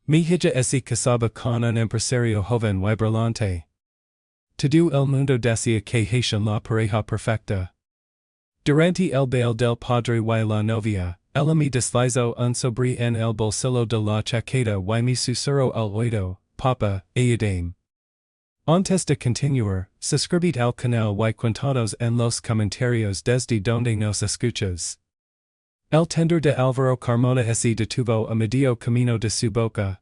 Mi hija ese casaba con un empresario joven y brillante. Todo el mundo decía que Haitian la pareja perfecta. Durante el baile del padre y la novia, ella me deslizó un sobre en el bolsillo de la chaqueta y me susurró al oído, Papá, ayúdame. Antes de continuar, suscríbete al canal y cuéntanos en los comentarios desde donde nos escuchas. El tender de Álvaro Carmona se detuvo a medio camino de su boca.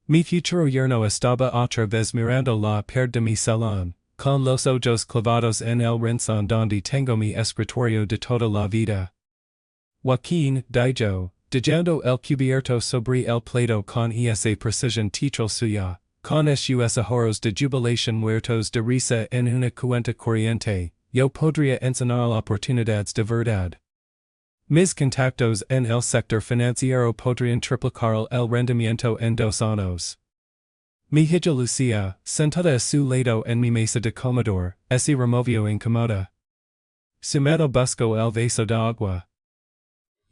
Mi futuro yerno estaba otra vez mirando la pared de mi salón, con los ojos clavados en el rincón donde tengo mi escritorio de toda la vida. Joaquín, dijo, dejando el cubierto sobre el plato con esa precisión teatral suya, con esos ojos de jubilación muertos de risa en una cuenta corriente, yo podría enseñar oportunidades de verdad. Mis contactos en el sector financiero podrían triplicar el rendimiento en 2 años. Mi hija Lucía, sentada a su lado en mi mesa de comedor, se removió incómoda. Su mano buscó el vaso de agua.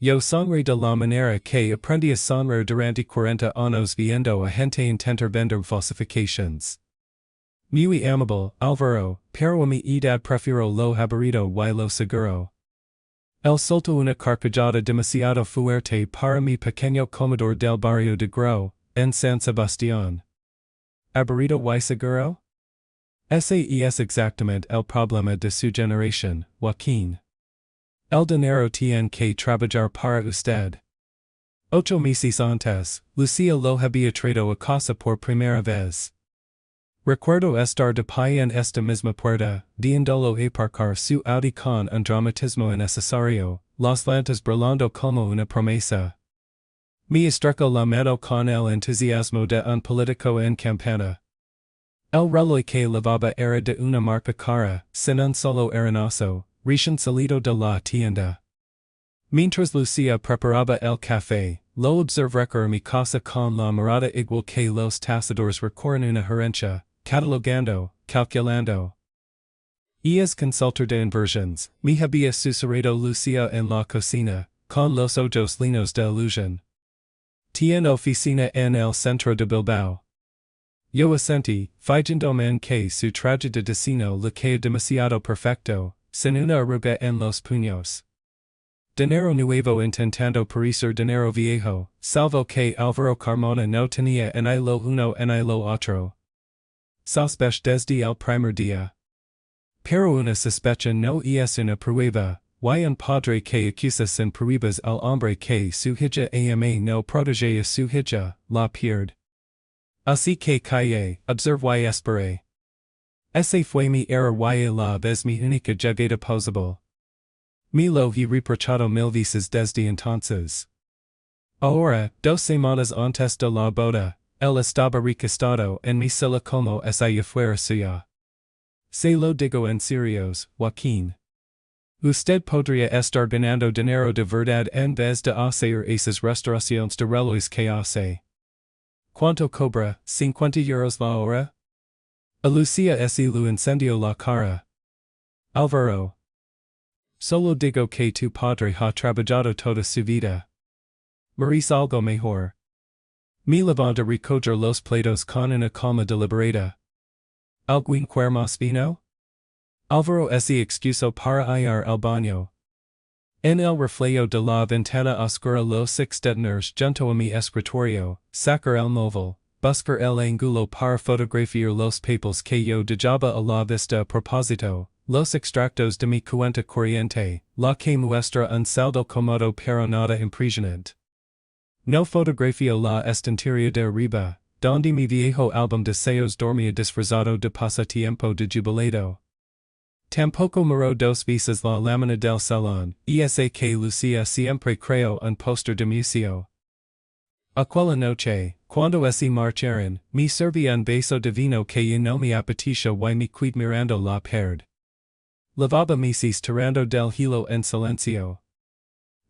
Yo sonreí de la manera que aprendí a sonreír durante 40 años viendo a gente intentar vender falsificaciones. Muy amable, Álvaro, pero a mi edad prefiero lo aburrido y lo seguro. Él soltó una carcajada demasiado fuerte para mi pequeño comedor del barrio de Gro, en San Sebastián. ¿Aburrido y seguro? Ese es exactamente el problema de su generación, Joaquín. El dinero tiene que trabajar para usted. 8 meses antes, Lucía lo había traído a casa por primera vez. Recuerdo estar de pie en esta misma puerta, viéndolo aparcar su Audi con un dramatismo innecesario, las llantas brillando como una promesa. Me estrechó la mano con el entusiasmo de un político en campaña. El reloj que llevaba era de una marca cara, sin un solo arenazo, recién salido de la tienda. Mientras Lucía preparaba el café, lo observé a mi casa con la mirada igual que los tasadores recorren una gerencia, catalogando, calculando. Es consultor de inversiones, me había susurrado Lucía en la cocina, con los ojos llenos de ilusión. Tiene oficina en el centro de Bilbao. Yo asentí, fingiéndome en que su traje de destino le queda demasiado perfecto, sin una arruga en los puños. Dinero nuevo intentando parecer dinero viejo, salvo que Álvaro Carmona no tenía en lo uno en lo otro. Sospech desde el primer día. Pero una sospecha no es una prueba, y un padre que acusa sin pruebas al hombre que su hija ama no protege a su hija, la pierde. Así que callé, observé y esperé. Ese fue mi error y la vez mi única llegada posible. Me lo he reprochado 1000 veces desde entonces. Ahora, 2 semanas antes de la boda, él estaba recostado en mi silla como si yo fuera suya. Se lo digo en serios, Joaquín. Usted podría estar ganando dinero de verdad en vez de hacer esas restauraciones de relojes que hace. ¿Cuánto cobra? €50 la hora? A Lucía se lo encendió la cara. Álvaro. Solo digo que tu padre ha trabajado toda su vida. Merece algo mejor. Me levanta recoger los platos con una calma deliberada. ¿Algún más vino? Álvaro se excusó para ir al baño. En el reflejo de la ventana oscura los exteners junto a mi escritorio, sacar el móvil, buscar el ángulo para fotografiar los papeles que yo dejaba a la vista a propósito, los extractos de mi cuenta corriente, la que muestra un saldo cómodo pero nada impresionante. No fotografía la estantería de arriba, donde mi viejo álbum de deseos dormía disfrazado de pasatiempo de jubilado. Tampoco miró 2 veces la lámina del salón, que Lucía siempre creó un póster de museo. Aquella noche, cuando se marcharon, me serví un beso de vino que ya no me apetecía y me quedé mirando la pared. Lavaba meses tirando del hilo en silencio.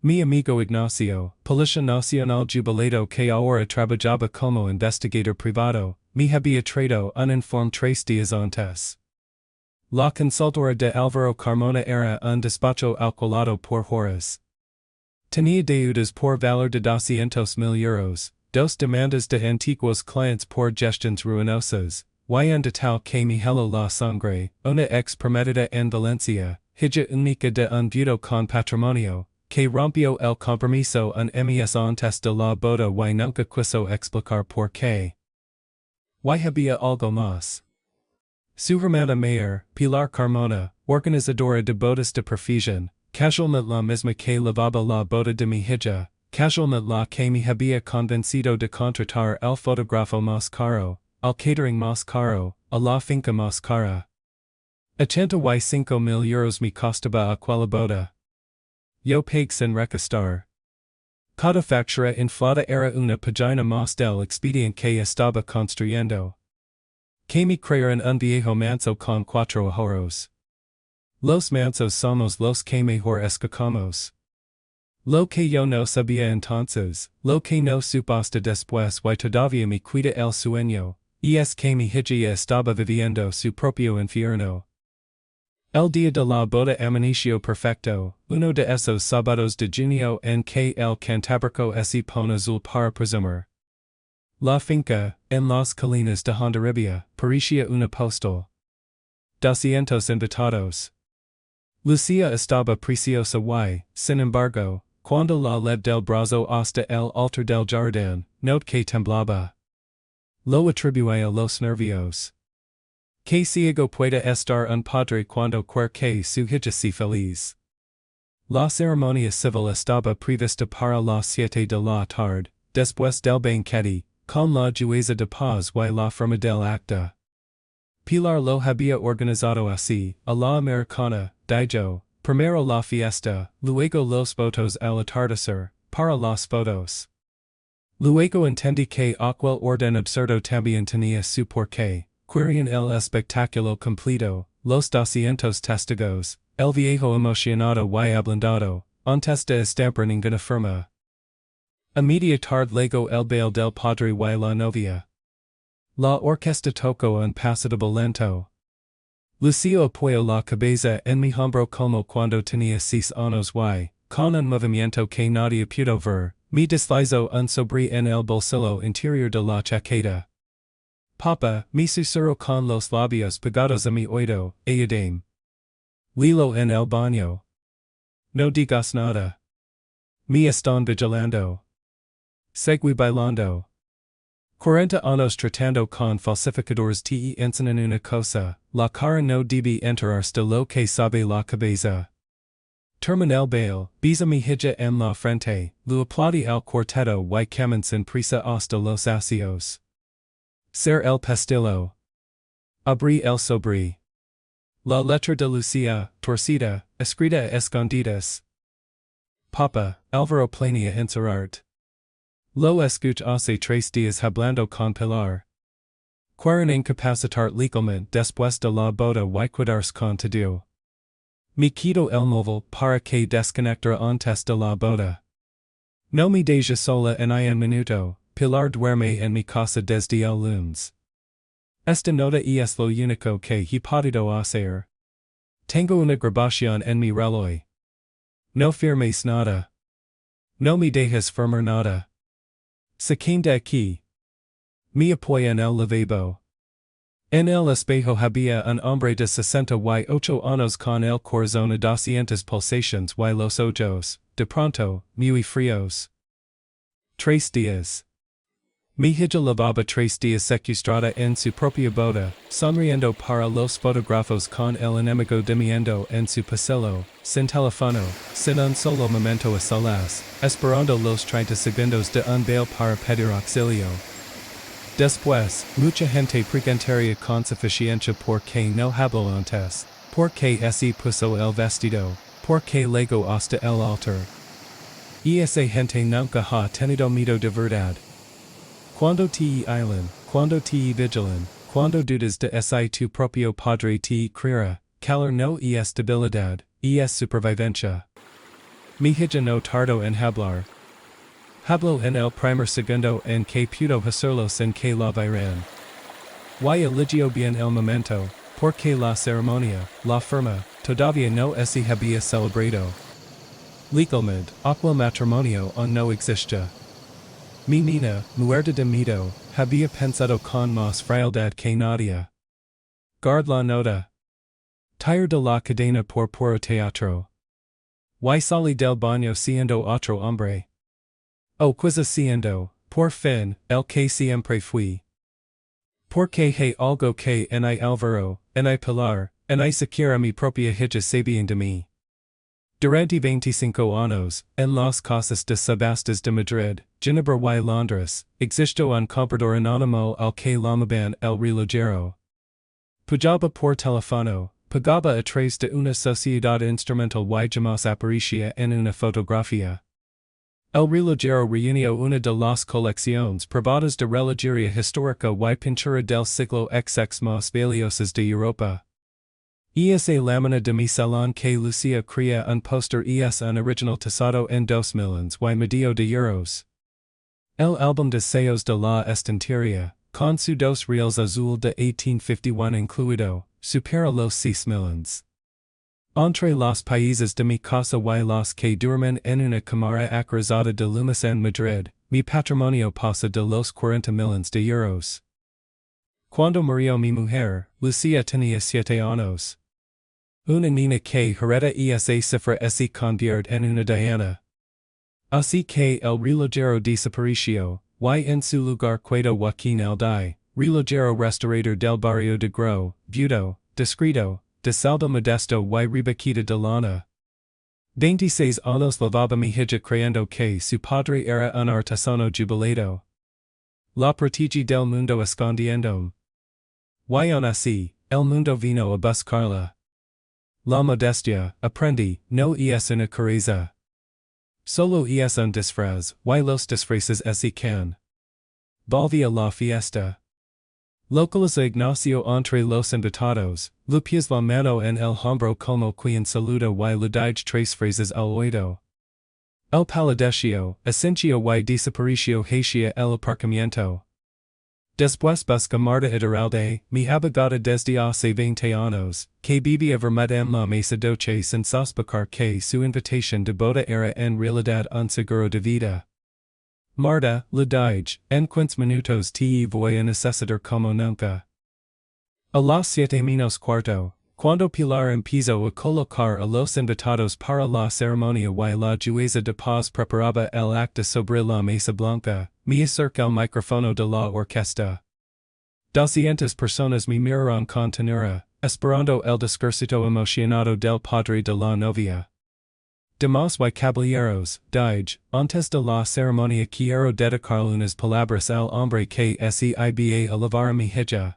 Mi amigo Ignacio, policía nacional jubilado que ahora trabajaba como investigador privado, me había traído un informe 3 días antes. La consultora de Álvaro Carmona era un despacho alquilado por horas. Tenía deudas por valor de €200,000, dos demandas de antiguos clientes por gestiones ruinosas, y en de tal que mi hello la sangre, una ex prometida en Valencia, hija única de un viudo con patrimonio, que rompió el compromiso un mes antes de la boda y nunca quiso explicar por qué. Y había algo más. Su hermana mayor, Pilar Carmona, organizadora de bodas de perfección, casualmente la misma que llevaba la boda de mi hija, casualmente la que me había convencido de contratar el fotógrafo más caro, al catering más caro, a la finca más cara. 85,000 euros me costaba aquella boda. Yo pagué sin recostar. Cada factura inflada era una página más del expediente que estaba construyendo. Que me crearon un viejo manso con 4 ahorros. Los mansos somos los que mejor escocamos. Lo que yo no sabía entonces, lo que no supe hasta después y todavía me cuida el sueño, y es que mi hija estaba viviendo su propio infierno. El día de la boda amaneció perfecto, uno de esos sábados de junio en que el Cantábrico se pone azul para presumir. La finca, en las colinas de Hondarribia, parecía un apóstol. 200 invitados. Lucía estaba preciosa y, sin embargo, cuando la led del brazo hasta el altar del jardín, noté que temblaba. Lo atribuí a los nervios. Que ciego puede estar un padre cuando quiere que su hija sea feliz. La ceremonia civil estaba prevista para las 7 de la tarde, después del banquete, con la jueza de paz y la firma del acta. Pilar lo había organizado así, a la americana, dijo, primero la fiesta, luego los votos al atardecer, para las fotos. Luego entendí que aquel orden absurdo también tenía su porqué. Querían el espectáculo completo, los 200 testigos, el viejo emocionado y ablandado, antes de estampar ninguna firma. A media tarde llegó el baile del padre y la novia. La orquesta tocó un pasativo lento. Lucía apoyó la cabeza en mi hombro como cuando tenía 6 años y, con un movimiento que nadie pudo ver, me deslizó un sobre en el bolsillo interior de la chaqueta. Papá, me susurró con los labios pegados a mi oído, ayúdame. Lilo en el baño. No digas nada. Me están vigilando. Seguí bailando. 40 años tratando con falsificadores te enseñan una cosa, la cara no debe enterarse de lo que sabe la cabeza. Terminé el baile, besé mi hija en la frente, lo aplaudí al cuarteto y caminé prisa hasta los asios. Ser el pestillo. Abrí el sobre. La letra de Lucía, torcida, escrita a escondidas. Papá, Álvaro planea encerrarte. Lo escuché hace 3 días hablando con Pilar. Quieren incapacitar legalmente después de la boda y quedarse con todo. Me quito el móvil para que desconectara antes de la boda. No me deje sola en un minuto. Pilar duerme en mi casa desde el lunes. Esta nota es lo único que he podido hacer. Tengo una grabación en mi reloj. No firmes nada. No me dejes firmar nada. Sácame de aquí. Me apoyé en el lavabo. En el espejo había un hombre de 68 años con el corazón a 200 pulsaciones y los ojos, de pronto, muy fríos. 3 días. Mi hija llevaba 3 días secuestrada en su propia boda, sonriendo para los fotógrafos con el enemigo durmiendo en su pasillo, sin teléfono, sin un solo momento a solas, esperando los 30 segundos de un baile para pedir auxilio. Después, mucha gente preguntaría con suficiencia por qué no habló antes, por qué se puso el vestido, por qué llegó hasta el altar. Y esa gente nunca ha tenido miedo de verdad. Cuando te ailan, cuando te vigilan, cuando dudas de si tu propio padre te creerá, calor no es debilidad, es supervivencia. Mi hija no tardó en hablar. Habló en el primer segundo en que pudo hacerlo sin que la vieran. Y eligió bien el momento, porque la ceremonia, la firma, todavía no se había celebrado. Legalmente, aquel matrimonio aún no existe. Mi Nina, muerta de miedo, había pensado con más frialdad que nadie. Guard la nota. Tire de la cadena por puro teatro. Y salí del baño siendo otro hombre. O quizá siendo, por fin, el que siempre fui. Porque hay algo que en I Alvaro, en I Pilar, en I Siquiera mi propia hija sabían de mí. Durante 25 años, en las casas de subastas de Madrid, Ginebra y Londres, existió un comprador anónimo al que llamaban el relojero. Pujaba por teléfono, pagaba a través de una sociedad instrumental y jamás aparecía en una fotografía. El relojero reunió una de las colecciones privadas de relojería histórica y pintura del siglo XX más valiosas de Europa. Esa lámina de mi salón que Lucía crea un póster es un original tasado en 2 millones y medio de euros. El álbum Deseos de la estantería, con su 2 reels azul de 1851 incluido, supera los 6 millones. Entre los países de mi casa y los que duermen en una cámara acrazada de lumas en Madrid, mi patrimonio pasa de los 40 millones de euros. Cuando murió mi mujer, Lucía tenía 7 años. Una niña que hereda esa cifra se convierte en una diana. Así que el relojero desapareció, y en su lugar quedó Joaquín el Di, relojero restaurador del barrio de Gro, viudo, discreto, de saldo modesto y ribequita de lana. 26 años lavaba mi hija creyendo que su padre era un artesano jubilado. La protegí del mundo escondiendo. Y aún así, el mundo vino a buscarla. La modestia, aprendí, no es una careza. Solo es un disfraz, y los disfraces se can. Volví a la fiesta. Localiza Ignacio entre los invitados, lupias la mano en el hombro como quien saluda y le dije 3 frases al oído. El palideció, ascensió y desapareció hacia el aparcamiento. Después busca Marta Iturralde, mi abogada desde hace 20 años, que vivía vermut en la mesa doce sin sospechar que su invitación de boda era en realidad un seguro de vida. Marta, le dije, en 15 minutos te voy a necesitar como nunca. A las 7 menos cuarto, cuando Pilar empezó a colocar a los invitados para la ceremonia y la jueza de paz preparaba el acta sobre la mesa blanca, me acerqué al micrófono de la orquesta. 200 personas me miraron con ternura, esperando el discursito emocionado del padre de la novia. Damas y caballeros, dije, antes de la ceremonia quiero dedicar unas palabras al hombre que se iba a lavar a mi hija.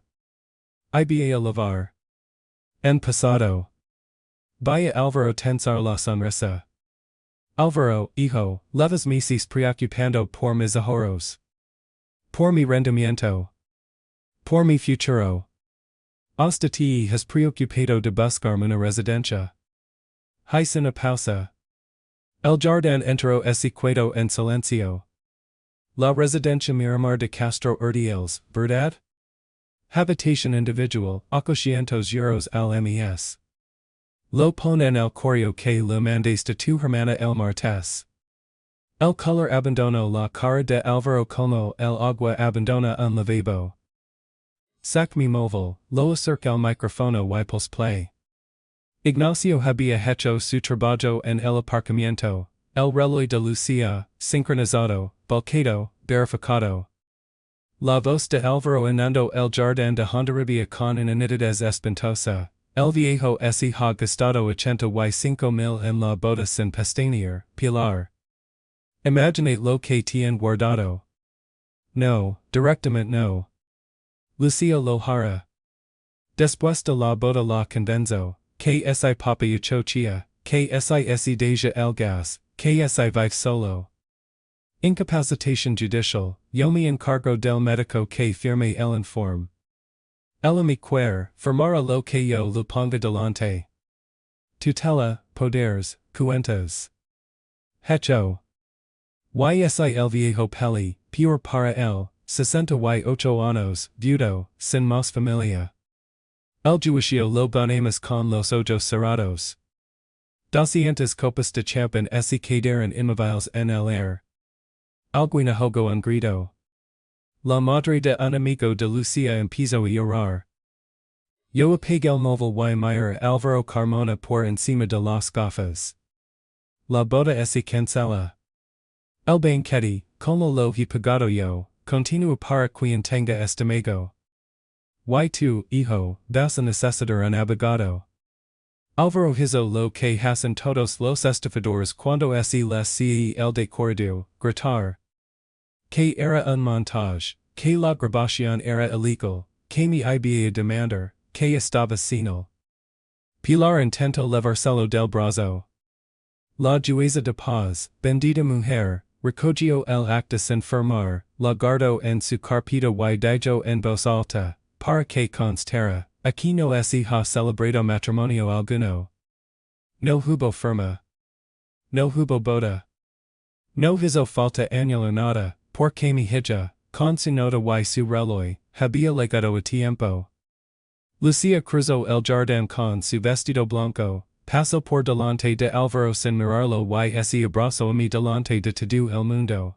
Iba a lavar. En pasado. Vaya Álvaro tensar la sonrisa. Álvaro, hijo, leves meses preocupando por mis ahorros. Por mi rendimiento. Por mi futuro. Hasta te has preocupado de buscarme una residencia. Hice una pausa. El jardín entró ese quedó en silencio. La residencia Miramar de Castro Urdiales, verdad? Habitación individual, 800 euros al mes. Lo pon en el correo que le mandes de tu hermana el martes. El color abandonó la cara de Álvaro como el agua abandona un lavabo. Sac mi móvil, lo acerca al micrófono y pulse play. Ignacio había hecho su trabajo en el aparcamiento, el reloj de Lucía, sincronizado, bloqueado, verificado. La voz de Álvaro inundó el jardín de Hondarribia con una nitidez espantosa. El viejo se ha gastado 85,000 en la boda sin pestañear, Pilar. Imaginate lo que tiene guardado. No, directamente no. Lucía lo hará. Después de la boda la convenzo, que si papa y chochia, que si deja el gas, que si vive solo. Incapacitación judicial, yo me encargo del médico que firme el informe. Ella me quiere, firmara lo que yo le ponga delante. Tutela, poderes, cuentas. Hecho. Y el viejo peli, pure para él, 68 años, viudo, sin más familia. El juicio lo ponemos con los ojos cerrados. 200 copas de champán se quedaron inmóviles en el aire. alguna hogo un grito. La madre de un amigo de Lucia empezó a llorar. Yo apagué el móvil y mira Álvaro Carmona por encima de las gafas. La boda se cancela. El banquete, como lo he pagado yo, continúa para quien tenga estómago. Y tú, hijo, vas a necesitar un abogado. Álvaro hizo lo que hacen todos los estafadores cuando se les cae el decorado, gritar. Que era un montage, que la grabación era ilegal, que me iba a demandar, que estaba senil. Pilar intentó levárselo del brazo. La jueza de paz, bendita mujer, recogió el acta sin firmar, la guardó en su carpeta y dijo en voz alta, para que constara, aquí no se ha celebrado matrimonio alguno. No hubo firma. No hubo boda. No hizo falta añadir nada, porque mi hija, con su nota y su reloj, había llegado a tiempo. Lucia cruzó el jardín con su vestido blanco, pasó por delante de Álvaro sin mirarlo y se abrazó a mí delante de todo el mundo.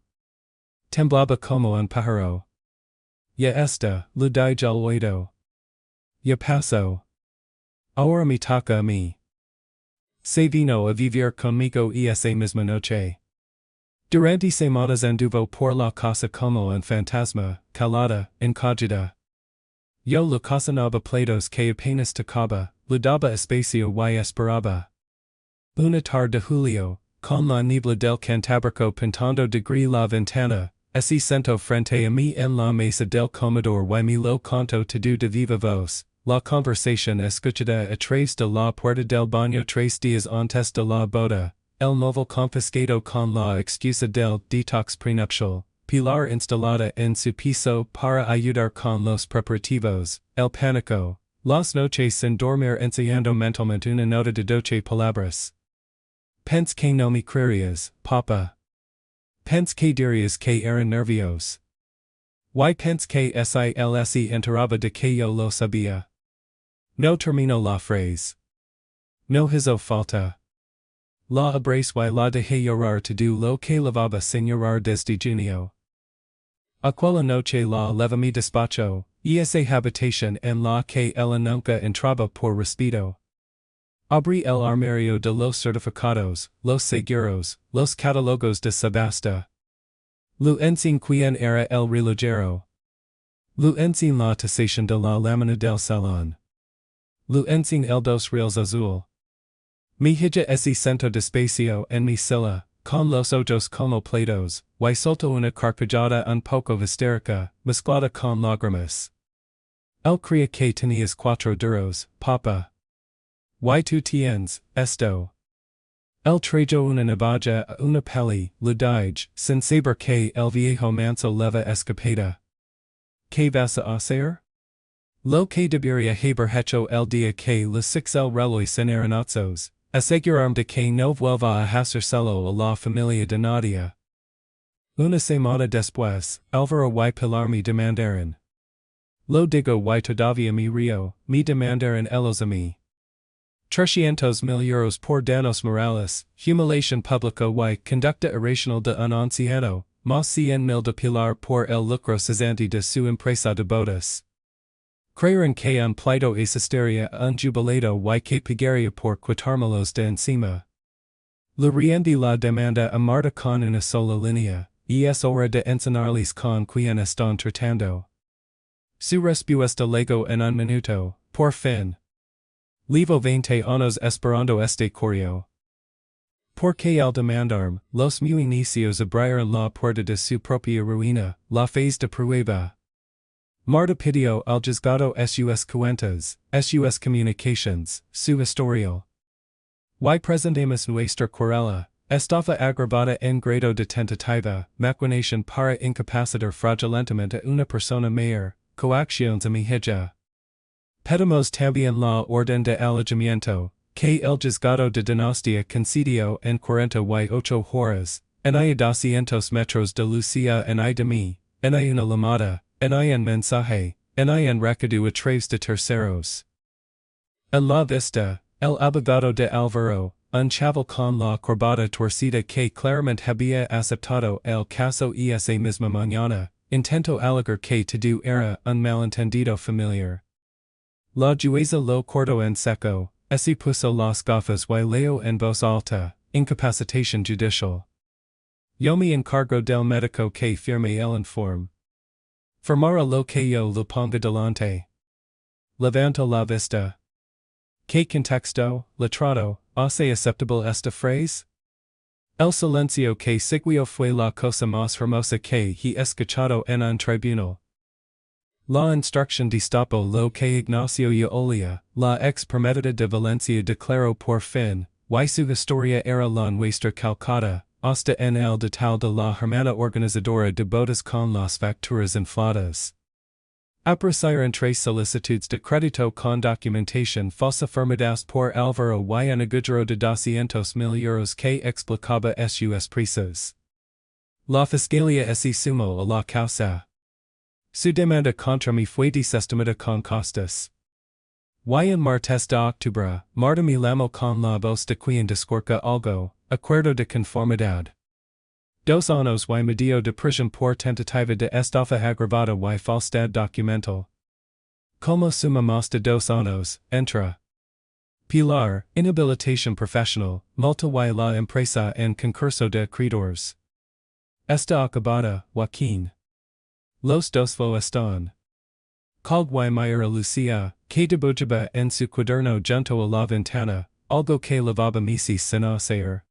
Temblaba como un pájaro. Ya está, le dije al oído. Ya pasó. Ahora me toca a mí. Se vino a vivir conmigo esa misma noche. Durante semanas anduvo por la casa como un fantasma, calada, incógnita. Yo le cocinaba platos que apenas tocaba, le daba espacio y esperaba. Una tarde de julio, con la niebla del Cantábrico pintando de gris la ventana, se sentó frente a mí en la mesa del comedor y me lo contó todo de viva voz. La conversación escuchada a través de la puerta del baño 3 días antes de la boda, el móvil confiscado con la excusa del detox prenupcial, Pilar instalada en su piso para ayudar con los preparativos, el pánico, las noches sin dormir ensayando mentalmente una nota de 12 palabras. Pense que no me creerías, papá. Pense que dirías que eran nervios. Y pense que SILS enteraba de que yo lo sabía. No terminó la frase. No hizo falta. La abrace y la dejé llorar todo lo que lavaba sin llorar desde junio. Aquella noche la llevé a mi despacho, esa habitación en la que ella nunca entraba por respeto. Abrí el armario de los certificados, los seguros, los catálogos de subasta. Lo enseñé quien era el relojero. Lo enseñé la tasación de la lámina del salón. Lo enseñé el dos reales azul. Mi hija se sentó despacio en mi silla, con los ojos como platos, y soltó una carcajada un poco histérica, mezclada con lágrimas. Él creía que tenías 4 duros, papá. Y tú tienes esto. Él trajo una navaja a una peli, le dije, sin saber que el viejo manso leva escapada. ¿Qué vas a hacer? Lo que debería haber hecho el día que le six el reloj sin aranazos, asegurarme de que no vuelva a hacérselo a la familia de Nadia. Una semana después, Álvaro y Pilar me demandaron. Lo digo y todavía me río, me demandaron ellos a mí. 300,000 euros por danos morales, humiliación pública y conducta irracional de un anciano, más 100,000 de Pilar por el lucro cesante de su empresa de bodas. Creyeron que un pleito existiría un jubilado y que pagaría por quitármelos de encima. Le rendí la demanda a Marta con una sola línea, y es hora de enseñarles con quien están tratando. Su respuesta llegó en un minuto, por fin. Llevo 20 años esperando este correo. Porque al demandarme, los muy inicios abrieron la puerta de su propia ruina, la faz de prueba. Marta pidió al juzgado sus cuentas, sus comunicaciones, su historial. Y presentamos nuestra querella, estafa agravada en grado de tentativa, maquinación para incapacitar fraudulentamente a una persona mayor, coacciones a mi hija. Pedimos también la orden de alejamiento, que el juzgado de dinastía concedió en 48 horas, en hay 200 metros de Lucia en hay de mí, en hay una llamada, en hay un mensaje, en hay un recado a través de terceros. En la vista, el abogado de Álvaro, un chaval con la corbata torcida que claramente había aceptado el caso y esa misma mañana, intento alegar que todo era un malentendido familiar. La jueza lo cortó en seco, ese puso las gafas y leo en voz alta, incapacitación judicial. Yo me encargo del médico que firme el informe. Firmara lo que yo lo ponga delante. Levanto la vista. ¿Qué contexto, letrado, hace aceptable esta phrase? El silencio que siguió fue la cosa más hermosa que he escuchado en un tribunal. La instrucción destapó lo que Ignacio y Olia, la ex premedita de Valencia declaró por fin, y su historia era la nuestra calcada, hasta en el detalle de la hermana organizadora de bodas con las facturas infladas. Apreciar entre solicitudes de crédito con documentación falsa firmadas por Álvaro y un agujero de 200,000 euros que explicaba sus prisas. La fiscalía se sumó a la causa. Su demanda contra mí fue desestimada con costas. Y en martes de octubre, Marta me llamó con la voz de quien discorca algo, acuerdo de conformidad. 2 años y medio de prisión por tentativa de estafa agravada y falsedad documental. Como suma más de 2 años, entra. Pilar, inhabilitación profesional, multa y la empresa en concurso de acreedores. Está acabada, Joaquín. Los dos lo están. Called y Mayra Lucia, que dibujaba en su cuaderno junto a la ventana, algo que lavaba meses sin hacer.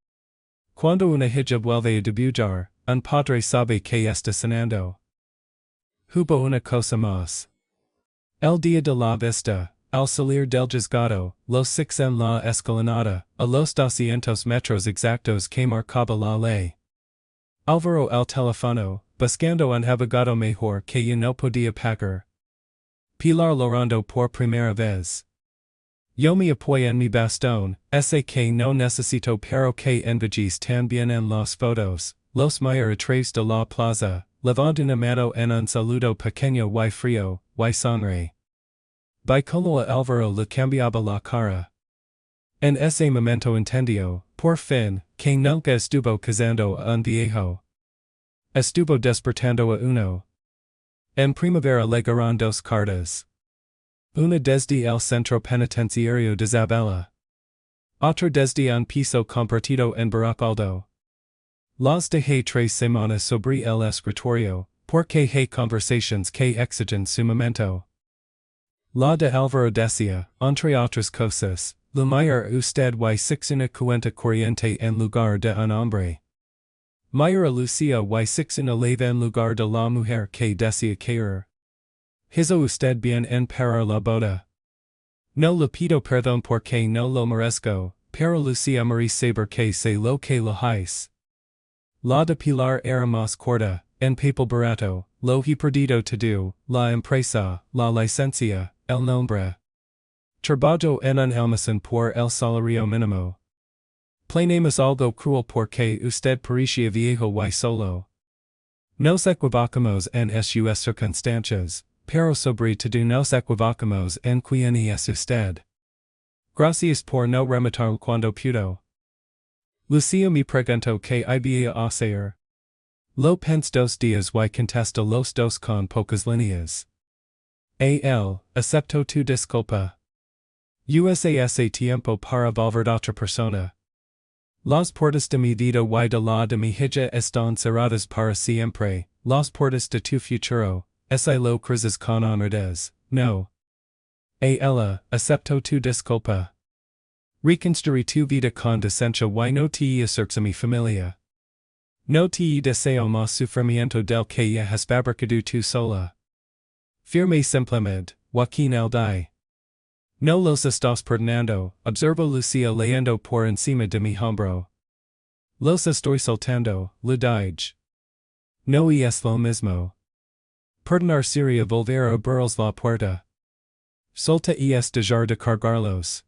Cuando una hija vuelve a dibujar, un padre sabe que está cenando. Hubo una cosa más. El día de la vista, al salir del juzgado, los 6 en la escalinata, a los 200 metros exactos que marcaba la ley. Álvaro al teléfono, buscando un abogado mejor que yo no podía pagar. Pilar llorando por primera vez. Yo me apoyo en mi bastón, ese que no necesito pero que envejes también en las fotos, los miro a través de la plaza, levando una mano en un saludo pequeño y frío, y sonre. Como a Álvaro le cambiaba la cara. En ese momento entendió, por fin, que nunca estuvo casando a un viejo. Estuvo despertando a uno. En primavera llegaron 2 cartas. Una desde el centro penitenciario de Isabela. Otra desde un piso compartido en Baracaldo. Las dejé 3 semanas sobre el escritorio, porque hay conversaciones que exigen su momento. La de Álvaro decía, entre otras cosas, la mayor usted y 6 una cuenta corriente en lugar de un hombre. Mayra Lucia y 6 una leva en lugar de la mujer que decía querer. Hizo usted bien en parar la boda. No le pido perdón porque no lo merezco, pero Lucia Marie saber que se lo que la hais. La de Pilar era más corta, en papel barato, lo he perdido todo, la empresa, la licencia, el nombre. Trabajo en un almacén por el salario mínimo. Planeamos algo cruel porque usted parecía viejo y solo. Nos equivocamos en sus circunstancias, pero sobre todo nos equivocamos en quien es usted. Gracias por no rematar cuando pudo. Lucia me preguntó qué iba a hacer. Lo pensé 2 días y contesta los 2 con pocas líneas. Él, acepto tu disculpa. Usas tiempo para volver otra persona. Las puertas de mi vida y de la de mi hija están cerradas para siempre, las puertas de tu futuro, esa lo cruzas con honradez, no. Ella, acepto tu disculpa. Reconstruí tu vida con decencia y no te acerques a mi familia. No te deseo más sufrimiento del que ya has fabricado tú sola. Firme simplemente, Joaquín el di. No los estás perdonando, observo Lucia leyendo por encima de mi hombro. Los estoy soltando, le dije. No es lo mismo. Perdonar sería volver a abrirles la puerta. Solta es dejar de cargarlos.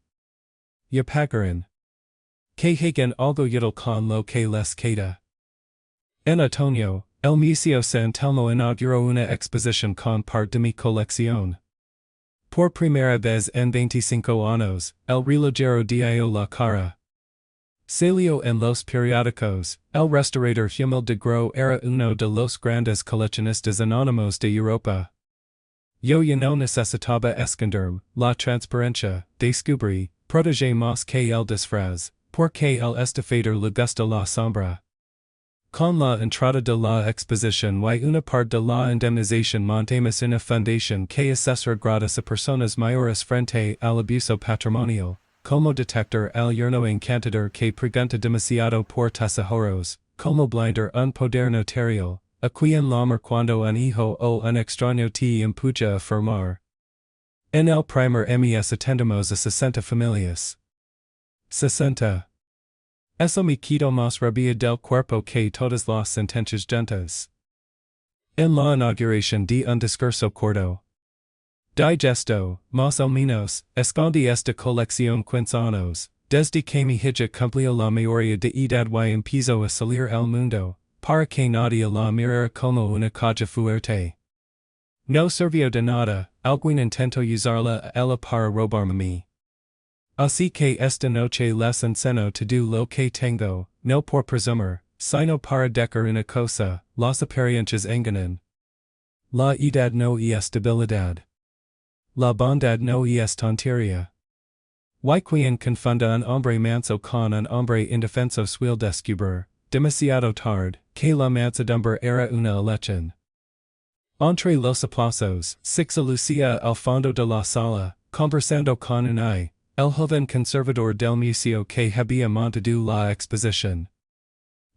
Ya pagarán. Que hagan algo útil con lo que les queda. En otoño, el Museo San Telmo inauguró una exposición con parte de mi colección. Por primera vez en 25 años, el relojero dio la cara. Salió en los periódicos, el restaurador Hummel de Gro era uno de los grandes coleccionistas anónimos de Europa. Yo ya no necesitaba esconderme, la transparencia, descubrí, protégé más que el disfraz, porque el estafador le gusta la sombra. Con la entrada de la exposición y una parte de la indemnización montamos una fundación que asesora gratis a personas mayores frente al abuso patrimonial, como detectar el yerno encantador que pregunta demasiado por tesoros, como blindar un poder notarial, a quien la cuando un hijo o un extraño te empuja a firmar. En el primer mes atendemos a 60 familias. 60. Eso me quito más rabia del cuerpo que todas las sentencias juntas. En la inauguración de un discurso corto. Digesto, más o menos, escondí esta colección 15 años, desde que mi hija cumplió la mayoría de edad y empezó a salir al mundo, para que nadie la mirara como una caja fuerte. No sirvió de nada, alguien intentó usarla a ella para robarme a mí. Así que esta noche les enseño todo lo que tengo, no por presumir, sino para decir una cosa, las apariencias engañan. La edad no es debilidad. La bondad no es tontería. Y quien confunda un hombre manso con un hombre indefenso suele descubrir, demasiado tarde, que la mansedumbre era una elección. Entre los aplausos, se lucía al fondo de la sala, conversando con un el joven conservador del museo que había montado la exposición.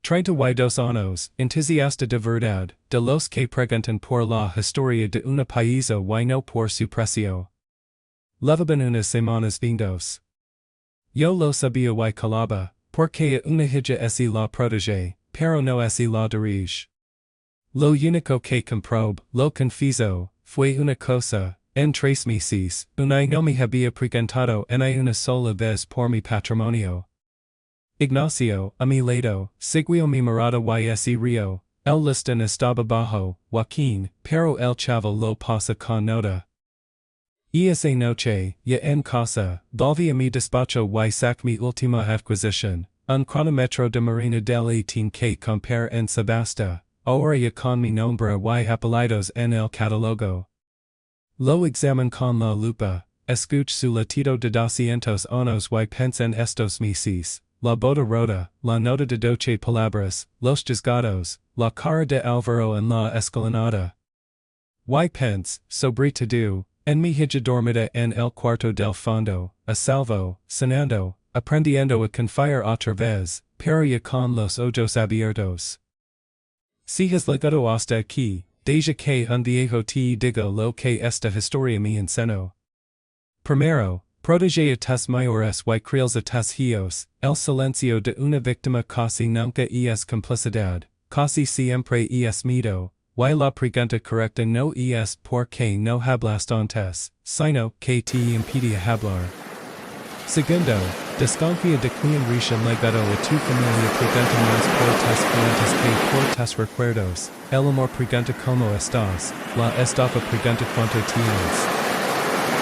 32 años, entusiasta de verdad, de los que preguntan por la historia de una paisa y no por su precio. Levaban unas semanas vindos. Yo lo sabía y calaba, porque una hija es la protege, pero no es la dirige. Lo único que comprob, lo confieso, fue una cosa. En 3 meses, no me había presentado en una sola vez por mi patrimonio. Ignacio, a mi lado, siguió mi mirada y ese río, el listón estaba bajo, Joaquín, pero el chavo lo pasa con Nota. Y esa noche, ya en casa, volví a mi despacho y saqué mi última adquisición, un cronómetro de marina del 18 que compré en San Sebastián, ahora ya con mi nombre y apellidos en el catálogo. Lo examen con la lupa, escuch su latido de 200 años y pensa en estos meses, la boda rota, la nota de 12 palabras, los juzgados, la cara de Alvaro en la escalinata. Y pense, sobre todo, en mi hija dormida en el cuarto del fondo, a salvo, cenando, aprendiendo a confiar otra vez, pero ya con los ojos abiertos. Si has llegado hasta aquí, deja que un viejo te diga lo que esta historia me enseñó. Primero, protege a tus mayores y creels a tus hijos, el silencio de una víctima casi nunca es complicidad, casi siempre es miedo, y la pregunta correcta no es por qué no hablaste antes, sino que te impide hablar. Segundo, desconfía de quien recién legado a tu familia pregunta más por tus clientes que por tus recuerdos, el amor pregunta cómo estás, la estafa pregunta cuánto tienes.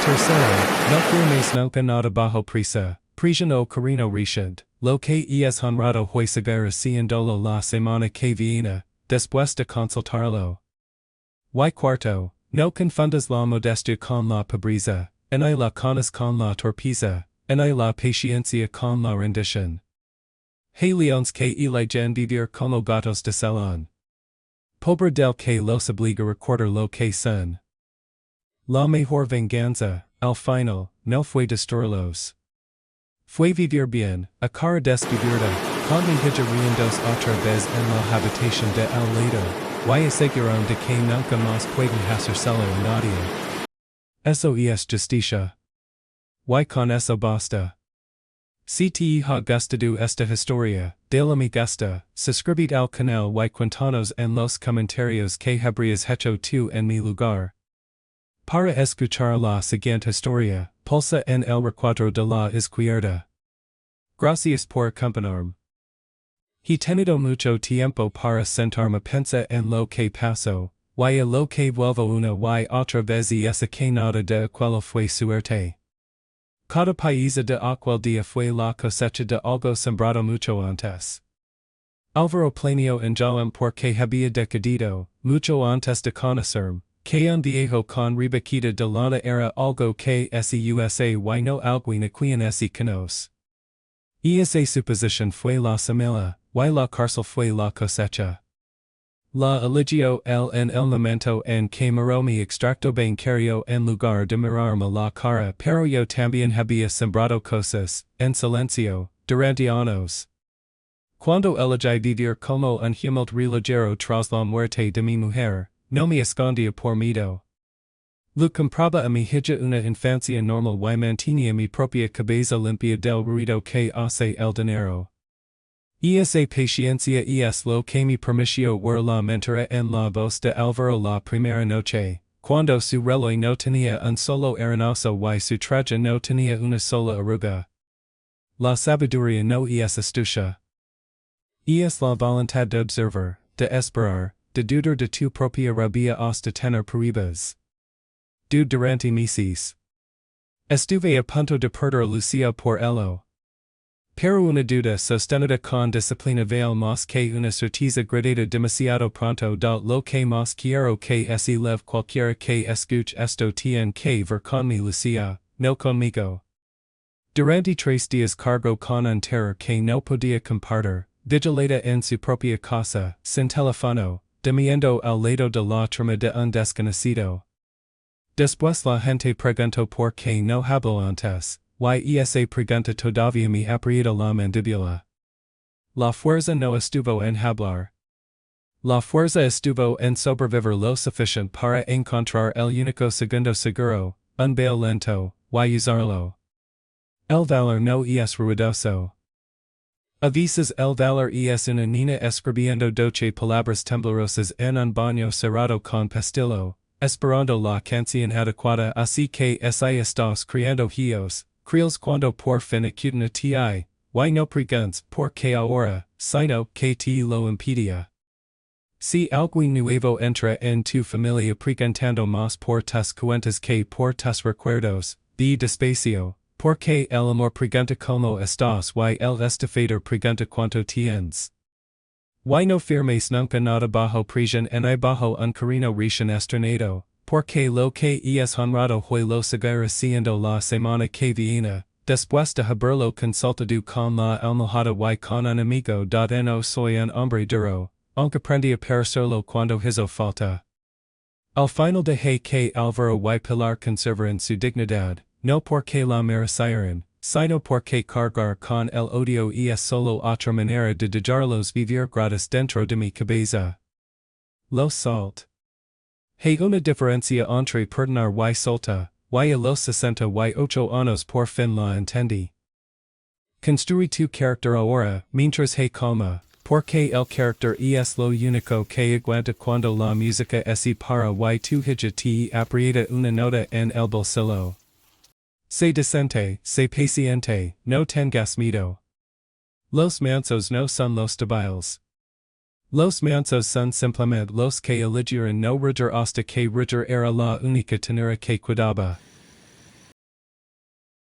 Tercero, no firmes nunca nada bajo prisa, prisión o carino reciente, lo que es honrado hoy seguirá haciéndolo la semana que viene, después de consultarlo. Y cuarto, no confundas la modestia con la pobreza, ni la conas con la torpeza, ni la paciencia con la rendición. Hay leones que eligen vivir como gatos de salón. Pobre del que los obliga a recordar lo que son. La mejor venganza, al final, no fue destruirlos. Fue vivir bien, a cara descubierta, con mi hija riendos otra vez en la habitación de al lado, y aseguraron de que nunca más pueden hacérselo a nadie. Eso es justicia. Y con eso basta. Si te ha gustado esta historia, dale me gusta, suscribid al canal y cuéntanos en los comentarios que habrías hecho tú en mi lugar. Para escuchar la siguiente historia, pulsa en el recuadro de la izquierda. Gracias por acompañarme. He tenido mucho tiempo para sentarme pensar en lo que pasó, y a lo que vuelvo una y otra vez y esa que nada de aquello fue suerte. Cada paisa de aquel dia fue la cosecha de algo sembrado mucho antes. Álvaro Planio enjalam porque había decadido, mucho antes de conocerme, que un viejo con ribequita de lana era algo que susa y no alguien a quien conoce. Esa suposición fue la semilla, y la cárcel fue la cosecha. La eligio en el momento en que miró mi extracto bancario en lugar de mirarme la cara, pero yo también había sembrado cosas, en silencio, durante años. Cuando elegí vivir como un humilde relojero tras la muerte de mi mujer, no me escondía por miedo. Lo compraba a mi hija una infancia normal y mantenía mi propia cabeza limpia del ruido que hace el dinero. Esa paciencia es lo que me permitió ver la mentira en la voz de Álvaro la primera noche, cuando su reloj no tenía un solo arenazo y su traje no tenía una sola arruga. La sabiduría no es astucia. Es la voluntad de observar, de esperar, de dudar de tu propia rabia hasta tener pruebas. Durante meses. Estuve a punto de perder Lucía por ello. Pero una duda sostenida con disciplina vale más que una certeza gradada demasiado pronto da lo que más quiero que leve cualquiera que escuche esto tiene que ver con mi Lucía, no conmigo. Durante 3 días cargo con un terror que no podía compartir, vigilada en su propia casa, sin teléfono, temiendo al lado de la trama de un desconocido. Después la gente preguntó por qué no hablo antes. Y esa pregunta todavía me aprieta la mandíbula. La fuerza no estuvo en hablar. La fuerza estuvo en sobrevivir lo suficiente para encontrar el único segundo seguro, un baile lento, y usarlo. El valor no es ruidoso. A veces el valor es una niña escribiendo 12 palabras temblorosas en un baño cerrado con pastillo, esperando la canción adecuada así que estás creando hios. Creels cuando por fin acuden a ti, y no preguntas por qué ahora, sino que te lo impedia. Si alguien nuevo entra en tu familia preguntando más por tus cuentas que por tus recuerdos, ve despacio, porque el amor pregunta cómo estás y el estafador pregunta cuánto tienes. Y no firmes nunca nada bajo presión ni bajo un cariño recién estrenado. Porque lo que es honrado hoy lo seguirá siendo la semana que viene, después de haberlo consultado con la almohada y con un amigo. No soy un hombre duro, aunque aprendí a parecerlo cuando hizo falta. Al final dejé que Álvaro y Pilar conservaran su dignidad, no porque la merecieran, sino porque cargar con el odio es solo otra manera de dejarlos vivir gratis dentro de mi cabeza. Lo salt. Hay una diferencia entre perdonar y solta, y a los 68 años por fin la entendí. Construí tu carácter ahora, mientras hay calma, porque el carácter es lo único que aguanta cuando la música se para y tu hija te aprieta una nota en el bolsillo. Sé decente, sé paciente, no tengas miedo. Los mansos no son los débiles. Los mansos son simplemente los que eligieron no reger hasta que reger era la única tenera que cuidaba.